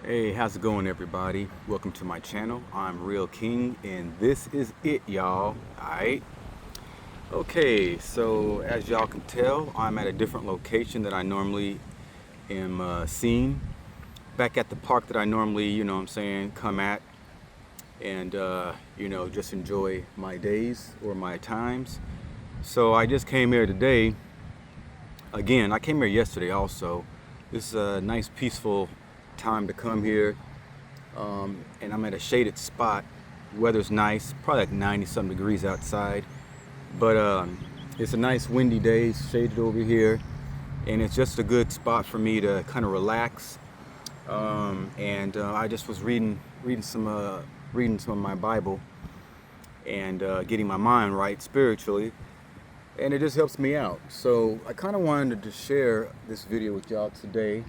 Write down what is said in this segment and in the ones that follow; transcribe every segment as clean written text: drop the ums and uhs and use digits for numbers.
Hey, how's it going, everybody? Welcome to my channel. I'm Ri'LL King, and this is it, y'all. Alright? Okay, so as y'all can tell, I'm at a different location that I normally am seeing. Back at the park that I normally, come at and, just enjoy my days or my times. So I just came here today. Again, I came here yesterday also. This is a nice, peaceful time to come here. And I'm at a shaded spot. Weather's nice, probably like 90 some degrees outside, but it's a nice windy day, shaded over here, and it's just a good spot for me to kind of relax. I just was reading some of my Bible and getting my mind right spiritually, and it just helps me out. So I kind of wanted to share this video with y'all today.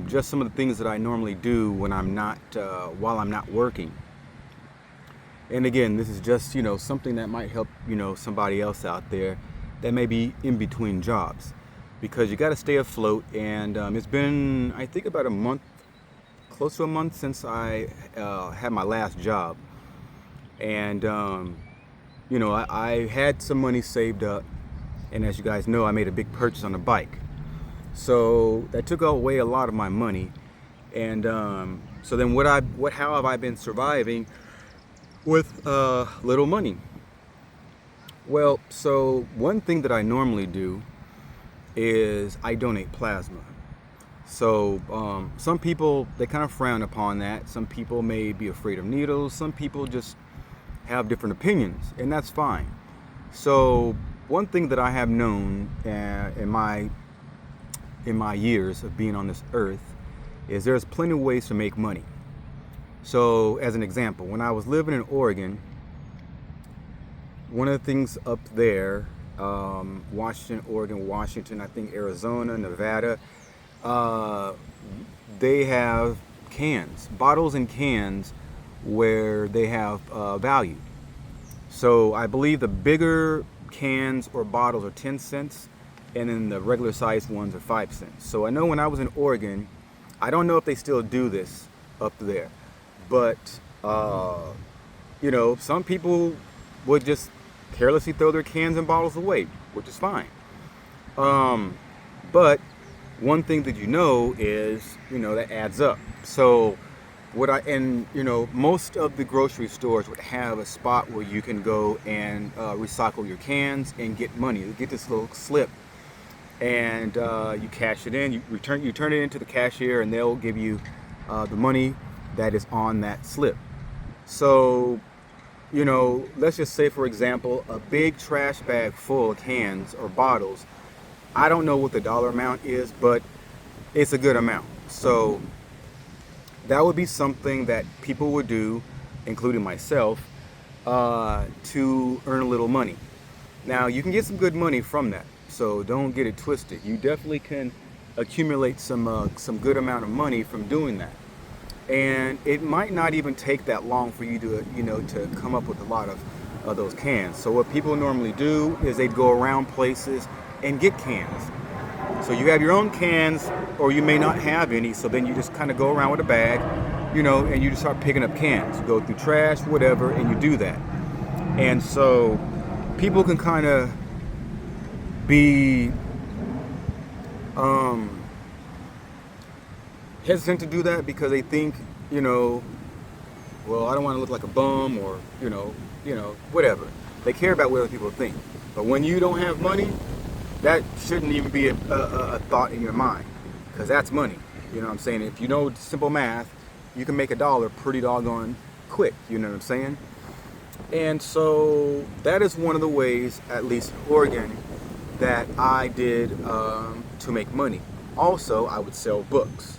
Just some of the things that I normally do when I'm not, while I'm not working. And again, this is just, something that might help, somebody else out there that may be in between jobs, because you got to stay afloat. And it's been, I think, about a month, close to a month since I had my last job. And, I had some money saved up. And as you guys know, I made a big purchase on a bike. So that took away a lot of my money, and so then how have I been surviving with little money? Well, so one thing that I normally do is I donate plasma. So some people, they kind of frown upon that. Some people may be afraid of needles. Some people just have different opinions, and that's fine. So one thing that I have known in my years of being on this earth is there's plenty of ways to make money. So as an example, when I was living in Oregon, one of the things up there, Washington, Oregon, Washington, I think Arizona, Nevada, they have cans, bottles and cans where they have value. So I believe the bigger cans or bottles are 10 cents, and then the regular sized ones are 5 cents. So I know when I was in Oregon, I don't know if they still do this up there, but some people would just carelessly throw their cans and bottles away, which is fine. But one thing that is, that adds up. So most of the grocery stores would have a spot where you can go and recycle your cans and get money. You get this little slip, and you cash it in. You turn it into the cashier, and they'll give you the money that is on that slip. So, let's just say, for example, a big trash bag full of cans or bottles. I don't know what the dollar amount is, but it's a good amount. So that would be something that people would do, including myself, to earn a little money. Now, you can get some good money from that, so don't get it twisted. You definitely can accumulate some good amount of money from doing that. And it might not even take that long for you to, to come up with a lot of those cans. So what people normally do is they'd go around places and get cans. So you have your own cans, or you may not have any, so then you just kind of go around with a bag, and you just start picking up cans. You go through trash, whatever, and you do that. And so people can kind of be hesitant to do that because they think, well, I don't want to look like a bum, or, whatever. They care about what other people think. But when you don't have money, that shouldn't even be a thought in your mind, because that's money. You know what I'm saying? If you know simple math, you can make $1 pretty doggone quick. You know what I'm saying? And so that is one of the ways, at least in Oregon, that I did to make money. Also, I would sell books.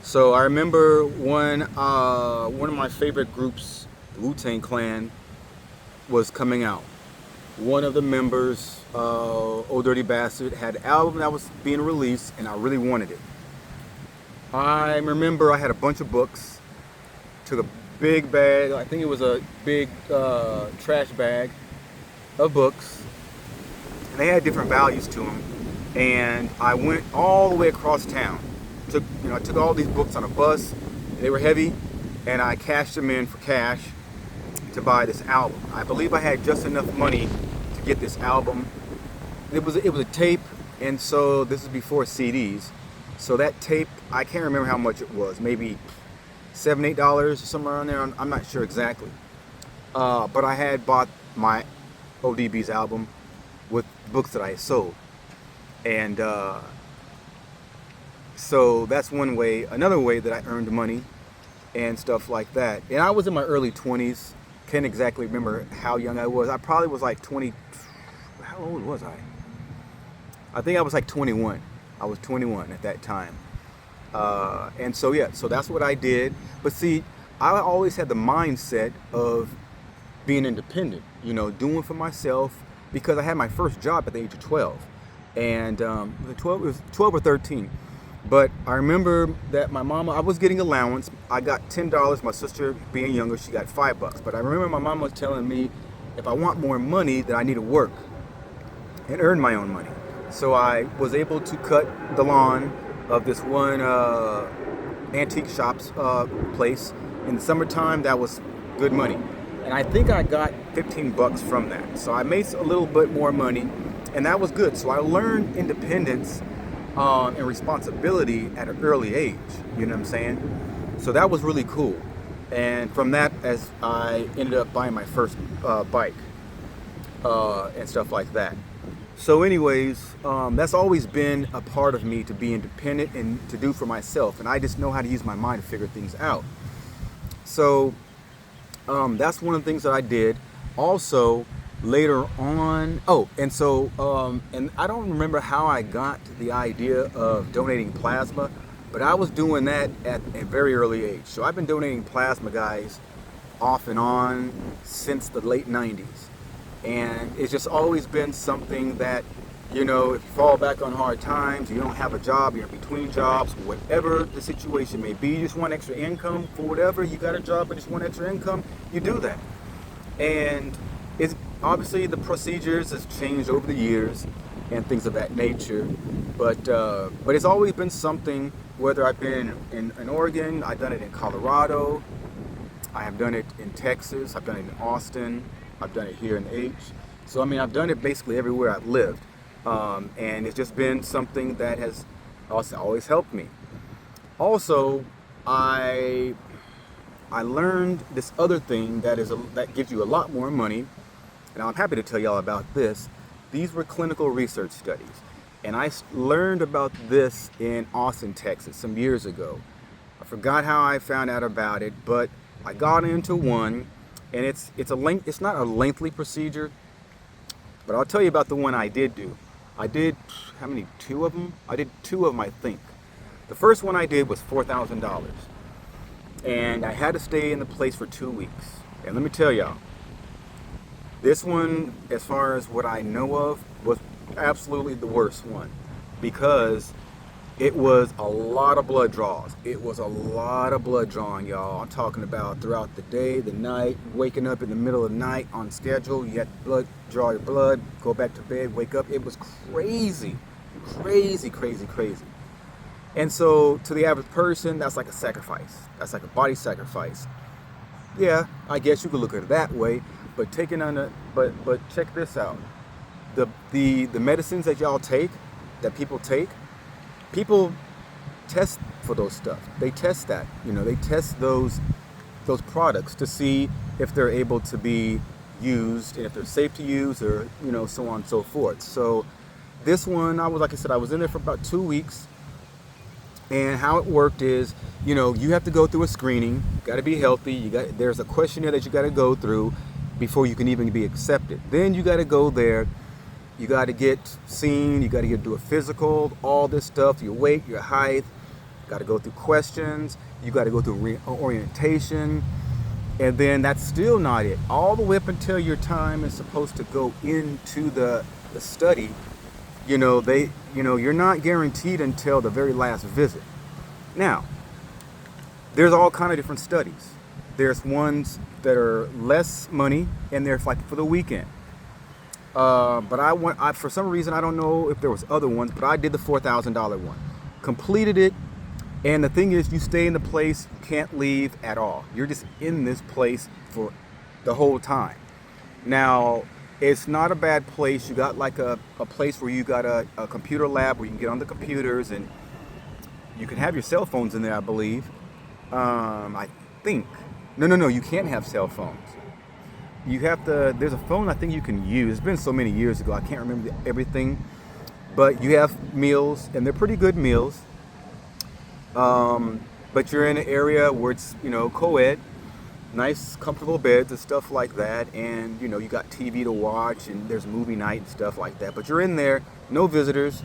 So I remember one of my favorite groups, the Wu-Tang Clan, was coming out. One of the members, Old Dirty Bastard, had an album that was being released, and I really wanted it. I remember I had a bunch of books, took a big bag, I think it was a big trash bag of books, and they had different values to them, and I went all the way across town I took all these books on a bus. They were heavy, and I cashed them in for cash to buy this album. I believe I had just enough money to get this album. It was a tape, and so this is before CDs. So that tape, I can't remember how much it was. Maybe $7, $8, somewhere around there. I'm not sure exactly. But I had bought my ODB's album with books that I had sold. And so that's one way. Another way that I earned money and stuff like that. And I was in my early 20s. Can't exactly remember how young I was. I probably was like 20. How old was I? I think I was like 21. I was 21 at that time. And so, yeah, so that's what I did. But see, I always had the mindset of being independent, doing for myself, because I had my first job at the age of 12. And it was 12 or 13. But I remember that my mama, I was getting allowance. I got $10. My sister, being younger, she got $5. But I remember my mama was telling me if I want more money, then I need to work and earn my own money. So I was able to cut the lawn of this one antique shops place. In the summertime, that was good money. And I think I got $15 from that. So I made a little bit more money, and that was good. So I learned independence and responsibility at an early age, you know what I'm saying? So that was really cool. And from that, as I ended up buying my first bike and stuff like that. So anyways, that's always been a part of me, to be independent and to do for myself. And I just know how to use my mind to figure things out. So that's one of the things that I did. Also, later on, and I don't remember how I got the idea of donating plasma, but I was doing that at a very early age. So I've been donating plasma, guys, off and on since the late 90s. And it's just always been something that, if you fall back on hard times, you don't have a job, you're in between jobs, whatever the situation may be, you just want extra income for whatever, you got a job but just want extra income, you do that. And it's obviously the procedures has changed over the years and things of that nature, but it's always been something, whether I've been in Oregon, I've done it in Colorado, I have done it in Texas, I've done it in Austin, I've done it here in H. So I've done it basically everywhere I've lived, and it's just been something that has also always helped me. Also, I learned this other thing that gives you a lot more money. And I'm happy to tell y'all about this. These were clinical research studies. And I learned about this in Austin, Texas, some years ago. I forgot how I found out about it, but I got into one, and it's not a lengthy procedure, but I'll tell you about the one I did do. I did, how many? 2 of them? I did 2 of them, I think. The first one I did was $4,000. And I had to stay in the place for 2 weeks. And let me tell y'all, this one, as far as what I know of, was absolutely the worst one, because it was a lot of blood draws. It was a lot of blood drawing, y'all. I'm talking about throughout the day, the night, waking up in the middle of the night on schedule. You had to draw your blood, go back to bed, wake up. It was crazy, crazy, crazy, crazy. And so to the average person, that's like a sacrifice. That's like a body sacrifice. Yeah, I guess you could look at it that way. But but check this out. The medicines that y'all take, that people take, people test for those stuff. They test that. They test those products to see if they're able to be used and if they're safe to use, or so on and so forth. So this one, like I said, I was in there for about 2 weeks. And how it worked is, you have to go through a screening. You got to be healthy. There's a questionnaire that you got to go through before you can even be accepted. Then you got to go there. You got to get seen. You got to do a physical. All this stuff. Your weight, your height. Got to go through questions. You got to go through orientation. And then that's still not it. All the way up until your time is supposed to go into the study. You're not guaranteed until the very last visit. Now, there's all kind of different studies. There's ones that are less money, and they're like for the weekend. But for some reason, I don't know if there was other ones, but I did the $4,000 one. Completed it, And the thing is, you stay in the place, you can't leave at all. You're just in this place for the whole time. Now, it's not a bad place. You got like a place where you got a computer lab where you can get on the computers, and you can have your cell phones in there, I believe. I think. No, you can't have cell phones. You have to, there's a phone I think you can use. It's been so many years ago, I can't remember everything. But you have meals, and they're pretty good meals. But you're in an area where it's, co-ed, nice, comfortable beds and stuff like that. And, you got TV to watch, and there's movie night and stuff like that. But you're in there, no visitors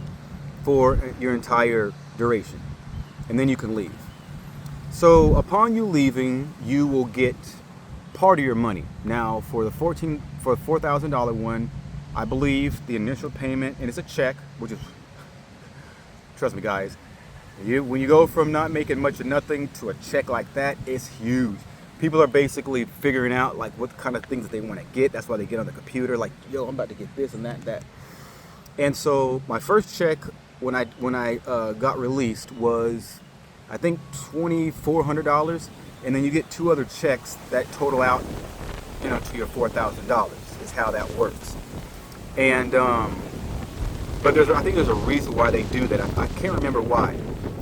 for your entire duration. And then you can leave. So upon you leaving, you will get part of your money. Now, for the $4,000 one, I believe the initial payment, and it's a check, which is, trust me guys, when you go from not making much of nothing to a check like that, it's huge. People are basically figuring out like what kind of things that they want to get. That's why they get on the computer, like, yo, I'm about to get this and that. And so my first check when I got released was, I think, $2,400, and then you get 2 other checks that total out, to your $4,000. Is how that works. And but I think there's a reason why they do that. I can't remember why,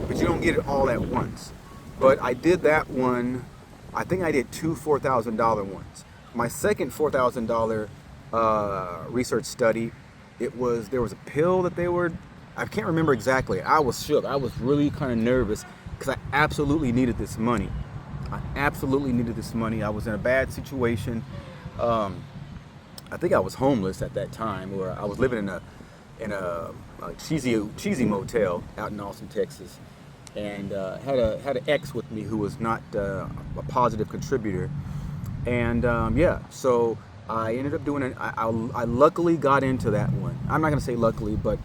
but you don't get it all at once. But I did that one. I think I did 2 $4,000 ones. My second $4,000 research study, there was a pill that I can't remember exactly. I was shook. I was really kind of nervous because I absolutely needed this money. I was in a bad situation. I think I was homeless at that time, or I was living in a cheesy motel out in Austin, Texas, and had an ex with me who was not a positive contributor, and so I ended up doing it. I luckily got into that one. I'm not gonna say luckily, but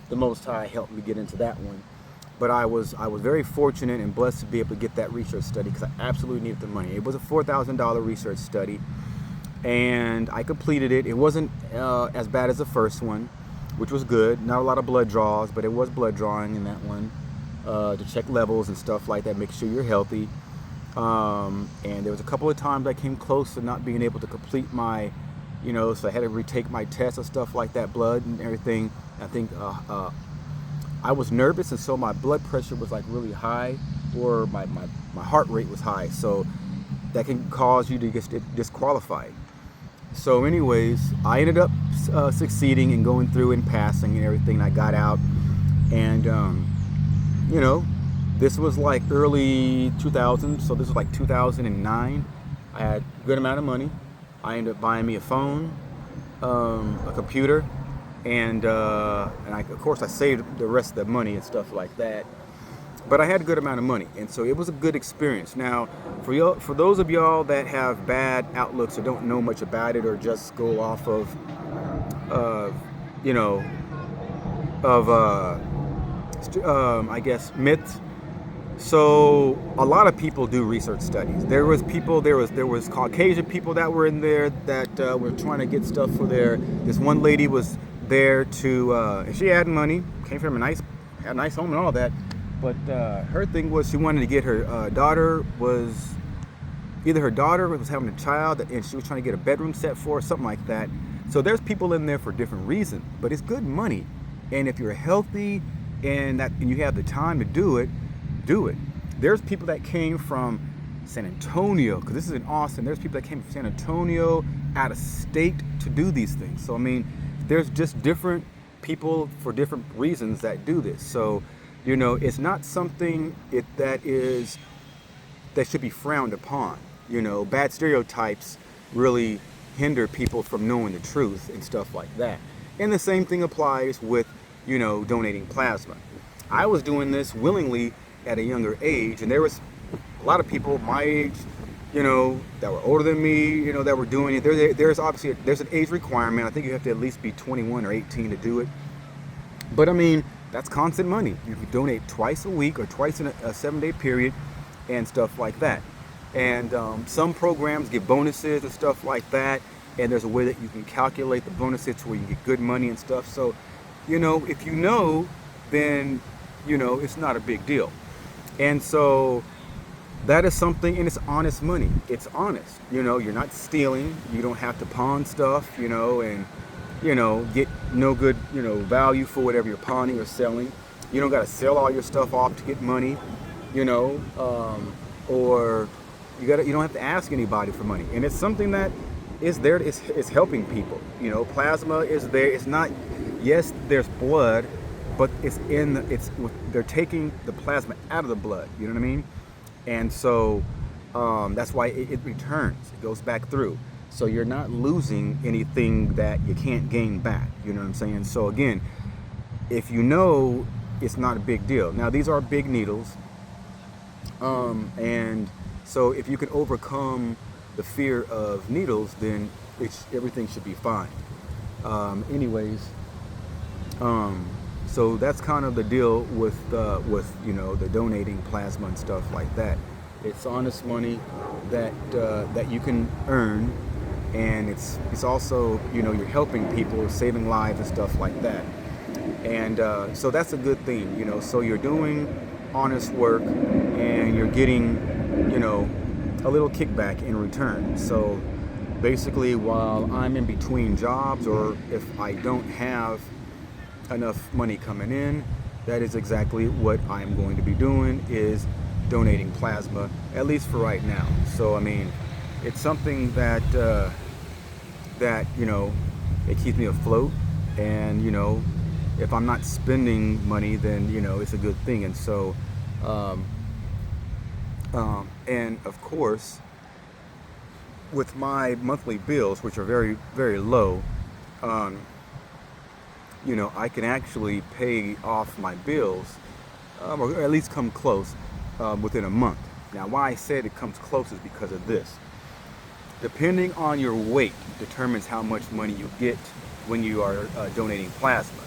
the Most High helped me get into that one. But I was very fortunate and blessed to be able to get that research study because I absolutely needed the money. It was a $4,000 research study, and I completed it. It wasn't as bad as the first one, which was good. Not a lot of blood draws, but it was blood drawing in that one to check levels and stuff like that, make sure you're healthy. And there was a couple of times I came close to not being able to complete my, so I had to retake my tests and stuff like that, blood and everything. I think I was nervous, and so my blood pressure was like really high, or my heart rate was high, so that can cause you to get disqualified. So anyways, I ended up succeeding and going through and passing and everything. I got out, and this was like early 2000, so this was like 2009. I had a good amount of money. I ended up buying me a phone, a computer, and of course I saved the rest of the money and stuff like that. But I had a good amount of money, and so it was a good experience. Now, for those of y'all that have bad outlooks or don't know much about it, or just go off of, I guess, myths. So a lot of people do research studies. There was Caucasian people that were in there that were trying to get stuff for this one lady was there to, and she had money, came from had a nice home and all that. But her thing was she wanted to get her daughter was having a child, and she was trying to get a bedroom set for her, something like that. So there's people in there for different reasons, but it's good money. And if you're healthy and you have the time to do it, do it. There's people that came from San Antonio, because this is in Austin. There's people that came from San Antonio, out of state, to do these things. So I mean, there's just different people for different reasons that do this. So it's not something that should be frowned upon. Bad stereotypes really hinder people from knowing the truth and stuff like that. And the same thing applies with, donating plasma. I was doing this willingly at a younger age, and there was a lot of people my age, that were older than me, that were doing it. There's obviously there's an age requirement. I think you have to at least be 21 or 18 to do it. But I mean, that's constant money. You can donate twice a week or twice in a 7-day period and stuff like that. And some programs give bonuses and stuff like that. And there's a way that you can calculate the bonuses to where you get good money and stuff. So, if then, it's not a big deal. And so that is something, and it's honest money. It's honest. You're not stealing. You don't have to pawn stuff, and, get no good, value for whatever you're pawning or selling. You don't got to sell all your stuff off to get money, you know, or you don't have to ask anybody for money. And it's something that is there. It's helping people. Plasma is there. It's not. Yes, there's blood, but they're taking the plasma out of the blood. You know what I mean? And so that's why it returns. It goes back through. So you're not losing anything that you can't gain back. You know what I'm saying? So again, if it's not a big deal. Now these are big needles, and so if you can overcome the fear of needles, then everything should be fine. Anyways, so that's kind of the deal with the donating plasma and stuff like that. It's honest money that you can earn, and it's also you're helping people, saving lives and stuff like that. And so that's a good thing, so you're doing honest work and you're getting a little kickback in return. So basically, while I'm in between jobs, or if I don't have enough money coming in, that is exactly what I'm going to be doing, is donating plasma, at least for right now. So I mean, it's something that it keeps me afloat, and if I'm not spending money, then it's a good thing. And so and of course, with my monthly bills, which are very, very low, I can actually pay off my bills, or at least come close, within a month. Now, why I said it comes close is because of this. Depending on your weight determines how much money you get when you are donating plasma.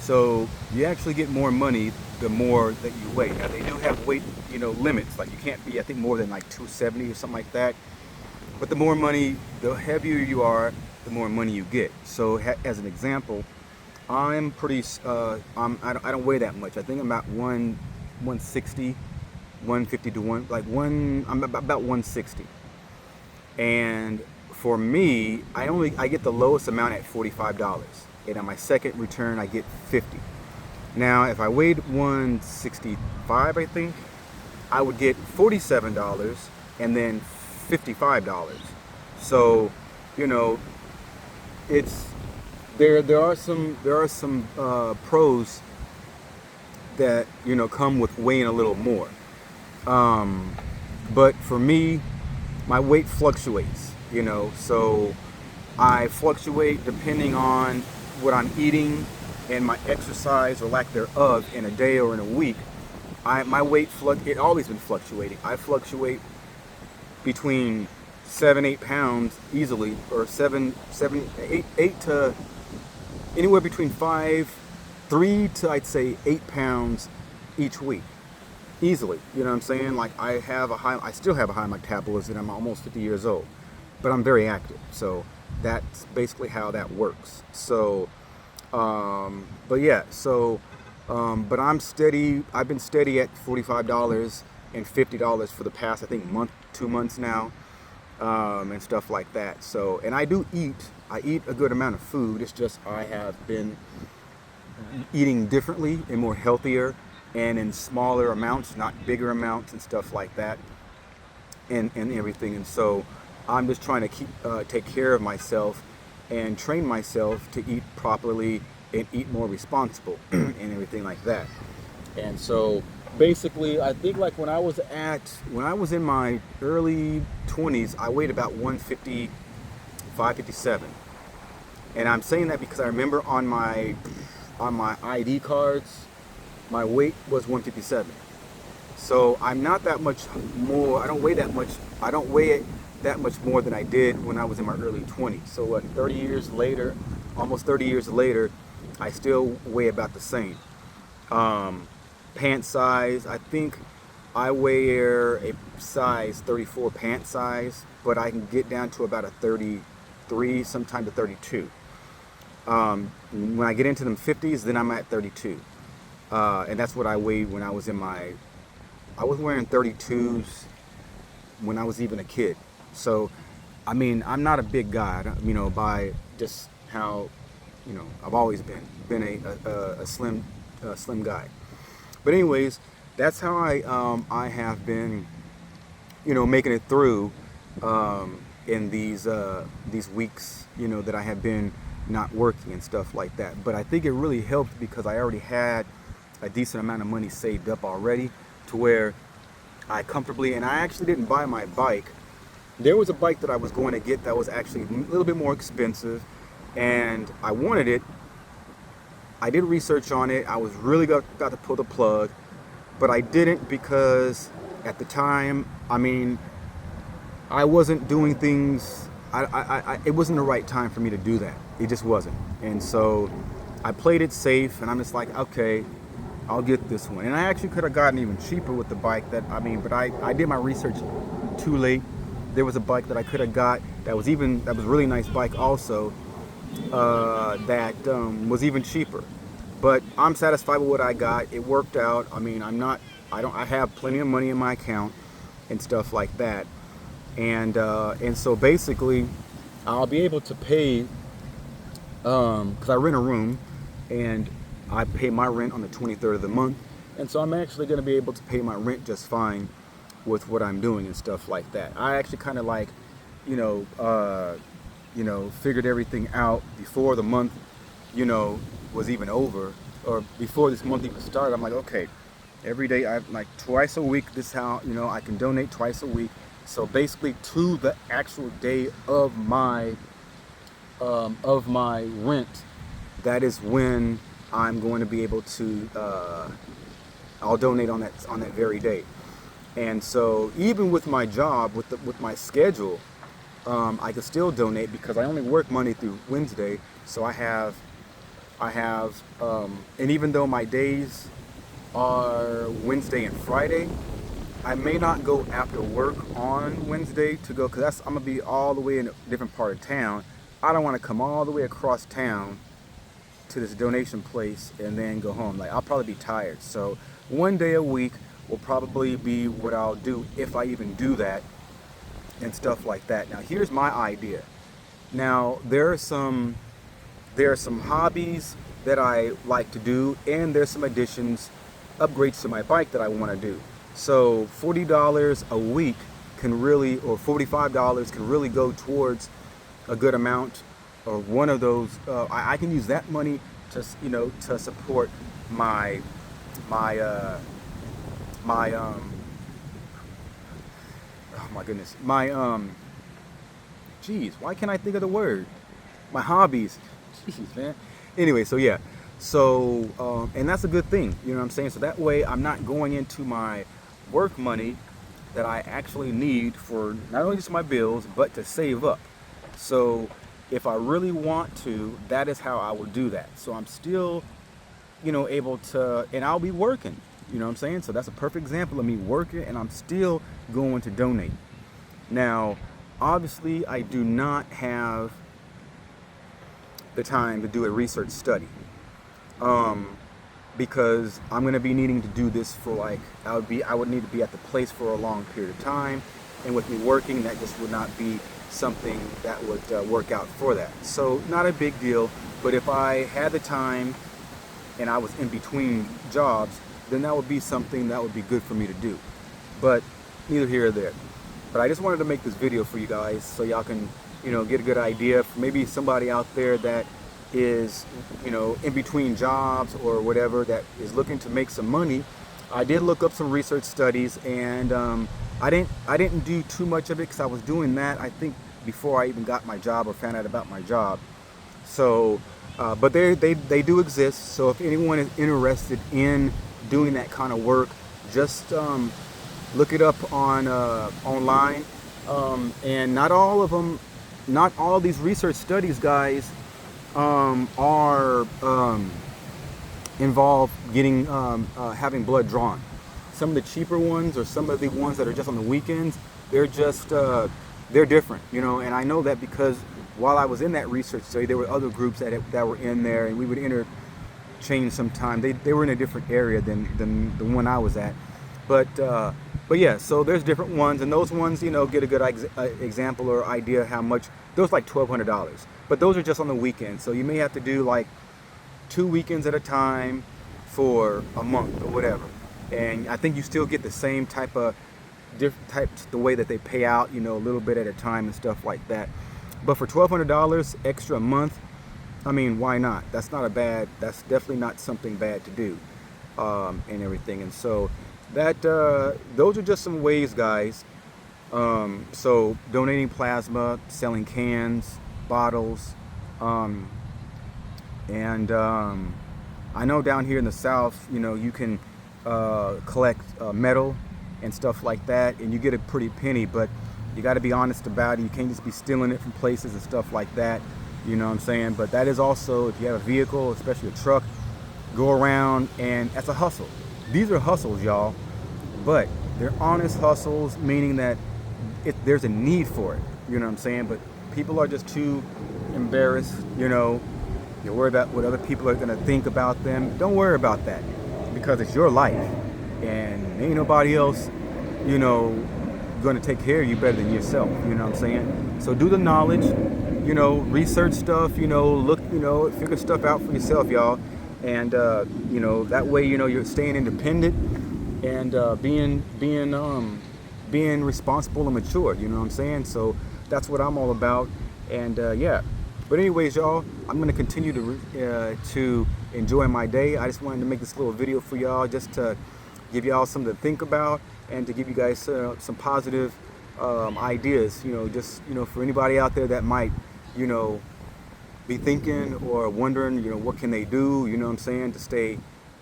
So you actually get more money the more that you weigh. Now, they do have weight, limits. Like, you can't be, I think, more than like 270 or something like that. But the more money, the heavier you are, the more money you get. So as an example, I'm pretty, I don't weigh that much. I think I'm about 160, 150 to I'm about 160. And for me, I get the lowest amount at $45. And on my second return, I get 50. Now, if I weighed 165, I think, I would get $47 and then $55. So, it's there are some pros that come with weighing a little more. But for me, my weight fluctuates, so I fluctuate depending on what I'm eating and my exercise or lack thereof in a day or in a week. My weight it's always been fluctuating. I fluctuate between 7-8 pounds easily, or 8 to anywhere between 3 to I'd say 8 pounds each week, easily. You know what I'm saying? Like, I still have a high metabolism, and I'm almost 50 years old, but I'm very active. So that's basically how that works. So, but yeah, so, but I'm steady. I've been steady at $45 and $50 for the past, I think, 2 months now, and stuff like that. So, and I eat a good amount of food. It's just I have been eating differently and more healthier, and in smaller amounts, not bigger amounts and stuff like that, and everything. And so I'm just trying to take care of myself and train myself to eat properly and eat more responsible and everything like that. And so basically, I think, like, when I was in my early 20s, I weighed about 155, 57. And I'm saying that because I remember on my ID cards, my weight was 157. So I'm not that much more. I don't weigh that much. I don't weigh it that much more than I did when I was in my early 20s. So what, 30 years later, almost 30 years later, I still weigh about the same. Pant size, I think I wear a size 34 pant size, but I can get down to about a 33, sometimes a 32. When I get into them 50s, then I'm at 32. And that's what I weighed when I was in my I was wearing 32s when I was even a kid. So, I mean, I'm not a big guy, by just how, I've always been a slim guy. But anyways, that's how I have been, making it through in these weeks, that I have been not working and stuff like that. But I think it really helped because I already had a decent amount of money saved up already to where I comfortably, and I actually didn't buy my bike. There was a bike that I was going to get that was actually a little bit more expensive, and I wanted it. I did research on it. I was really got to pull the plug, but I didn't because at the time, I mean, I wasn't doing things. It wasn't the right time for me to do that. It just wasn't. And so I played it safe, and I'm just like, okay, I'll get this one. And I actually could have gotten even cheaper with the bike but I did my research too late. There was a bike that I could have got that was a really nice bike also, that was even cheaper. But I'm satisfied with what I got. It worked out. I mean, I have plenty of money in my account and stuff like that. And so basically I'll be able to pay, because I rent a room and I pay my rent on the 23rd of the month. And so I'm actually going to be able to pay my rent just fine with what I'm doing and stuff like that. I actually kind of like, figured everything out before the month, was even over, or before this month even started. I'm like, okay, every day twice a week, this is how, I can donate twice a week. So basically to the actual day of my rent, that is when I'm going to be able to, I'll donate on that very day. And so even with my job, with my schedule, I can still donate because I only work Monday through Wednesday. So I have, and even though my days are Wednesday and Friday, I may not go after work on Wednesday to go, because I'm gonna be all the way in a different part of town. I don't want to come all the way across town to this donation place and then go home. Like, I'll probably be tired. So one day a week will probably be what I'll do, if I even do that and stuff like that. Now here's my idea. Now there are some hobbies that I like to do, and there's some upgrades to my bike that I want to do. So $40 a week can really, or $45 can really go towards a good amount, or one of those. I can use that money to, to support my oh my goodness, geez, why can't I think of the word? My hobbies. Jeez, man. Anyway, so yeah. So, and that's a good thing, you know what I'm saying? So that way I'm not going into my work money that I actually need for not only just my bills, but to save up. So if I really want to, that is how I will do that. So I'm still, able to, and I'll be working, you know what I'm saying? So that's a perfect example of me working, and I'm still going to donate. Now, obviously, I do not have the time to do a research study. Because I'm going to be needing to do this for I would need to be at the place for a long period of time, and with me working, that just would not be something that would work out for that. So not a big deal, but if I had the time and I was in between jobs, then that would be something that would be good for me to do. But neither here or there. But I just wanted to make this video for you guys so y'all can, get a good idea. Maybe somebody out there that is, in between jobs or whatever, that is looking to make some money. I did look up some research studies, and I didn't do too much of it because I was doing that, I think, before I even got my job or found out about my job. So, but they do exist. So if anyone is interested in doing that kind of work, just look it up on online. And not all of these research studies, guys, are involve getting having blood drawn. Some of the cheaper ones, or some of the ones that are just on the weekends, they're just they're different, and I know that because while I was in that research study, there were other groups that were in there, and we would interchange sometime. They were in a different area than the one I was at, But yeah, so there's different ones, and those ones, you know, get a good example or idea how much. Those like $1,200, but those are just on the weekend. So you may have to do like 2 weekends at a time for a month or whatever, and I think you still get the same type of different types, the way that they pay out, you know, a little bit at a time and stuff like that. But for $1,200 extra a month, I mean, why not? That's not a bad. That's definitely not something bad to do, and everything. And so that those are just some ways, guys. So donating plasma, selling cans, bottles, and I know down here in the South, you know, you can collect metal and stuff like that, and you get a pretty penny, but you got to be honest about it. You can't just be stealing it from places and stuff like that, you know what I'm saying? But that is also, if you have a vehicle, especially a truck, go around, and that's a hustle. These are hustles, y'all, but they're honest hustles, meaning that there's a need for it, you know what I'm saying? But people are just too embarrassed, you know, you're worried about what other people are going to think about them. Don't worry about that, because it's your life, and ain't nobody else, you know, going to take care of you better than yourself, you know what I'm saying? So do the knowledge, you know, research stuff, you know, look, you know, figure stuff out for yourself, y'all. And you know, that way, you know, you're staying independent and being responsible and mature, you know what I'm saying? So that's what I'm all about. And yeah, but anyways, y'all, I'm going to continue to enjoy my day. I just wanted to make this little video for y'all, just to give y'all something to think about, and to give you guys some positive ideas, you know, just, you know, for anybody out there that might, you know, be thinking or wondering, you know, what can they do, you know what I'm saying, to stay,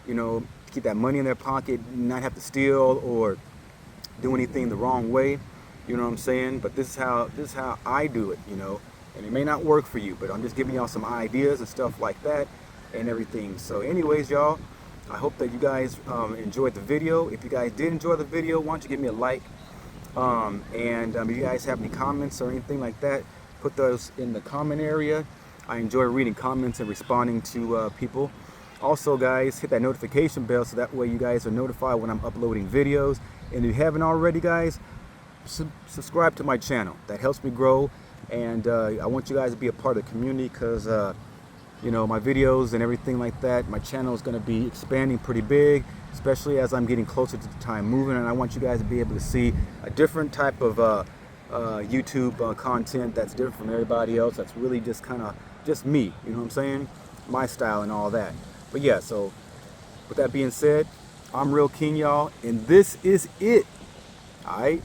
you know, to keep that money in their pocket, not have to steal or do anything the wrong way, you know what I'm saying? But this is how I do it, you know, and it may not work for you, but I'm just giving y'all some ideas and stuff like that and everything. So anyways, y'all, I hope that you guys enjoyed the video. If you guys did enjoy the video, why don't you give me a like, and if you guys have any comments or anything like that, put those in the comment area. I enjoy reading comments and responding to people. Also, guys, hit that notification bell so that way you guys are notified when I'm uploading videos. And if you haven't already, guys, subscribe to my channel. That helps me grow, and I want you guys to be a part of the community, because you know, my videos and everything like that, my channel is going to be expanding pretty big, especially as I'm getting closer to the time moving, and I want you guys to be able to see a different type of YouTube content that's different from everybody else. That's really just kind of just me, you know what I'm saying? My style and all that. But yeah, so with that being said, I'm Ri'LL King, y'all, and this is it. All right.